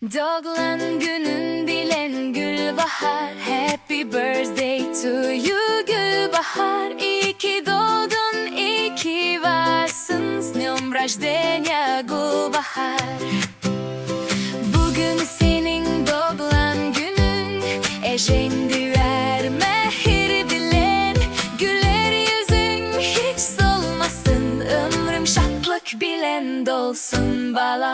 Doğulan günün bilen Gülbahar, Happy birthday to you Gülbahar. İyi ki doğdun, iyi ki varsın. С днем рождения Gülbahar. Bugün senin doğulan günün, eşeğin vermehir bilen. Güler yüzün hiç solmasın, ömrüm şatlık bilen dolsun bala.